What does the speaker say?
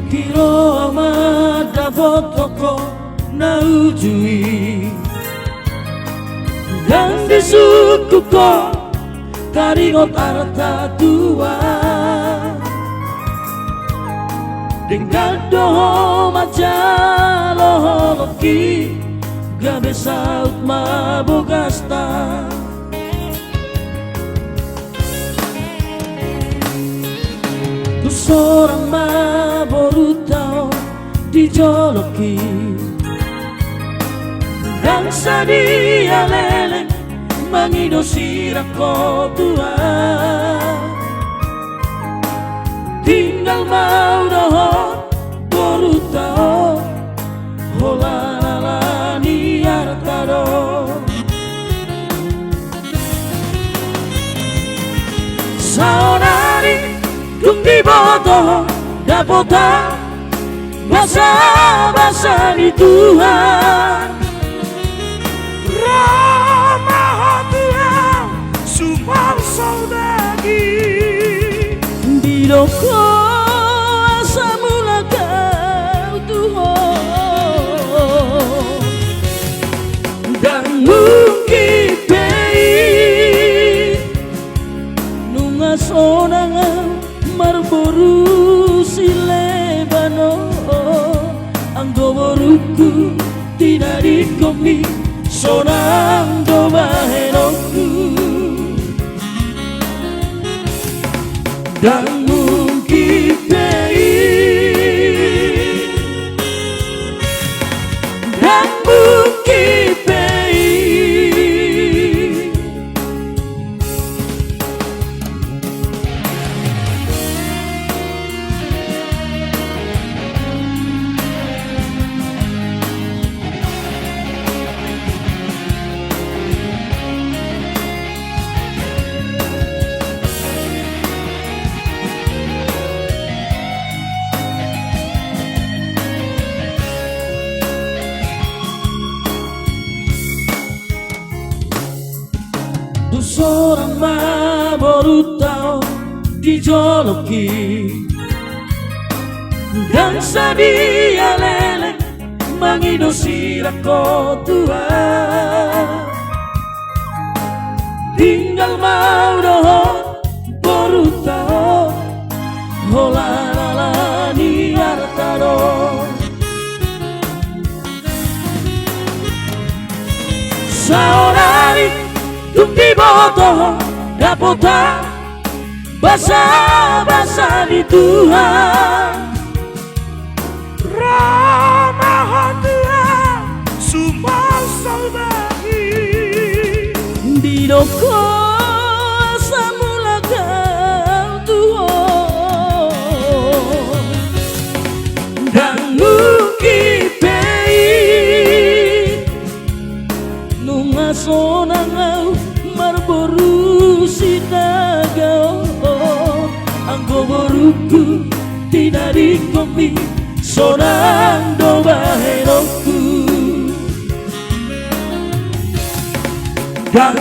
Kiro amada fotoko na ujui dan di suku ko karingot arta tua dengan doho majalo holoki gabe saut mabogasta tu seorang maborutao dijoloki dan sadia leleng mangido sirako tua tinggal mau doho borutao holalani artado saonari di bodoh dapota basa-basa di Tuhan ramah Tuhan sumber saudagi di doko asa mula kau Tuhan dan mungkin pei nunga sonangan marboru si lebano ang doboruku tidak dikomi sonang dobaheroku dan mungkin dan mungkin tu seorang maborutao dijoloki dan sadia leleng mangido sirako tua tinggal mau doho borutao holalani artado saonari di bodoh dapota basa-basa di Tuhan ramah Tuhan sumber saudagi di doko asa mula kau Tuhan dan mungkin pei nunga sonangau marboru sinagao ang goboruku tidak dikomi sonang dobaheroku dan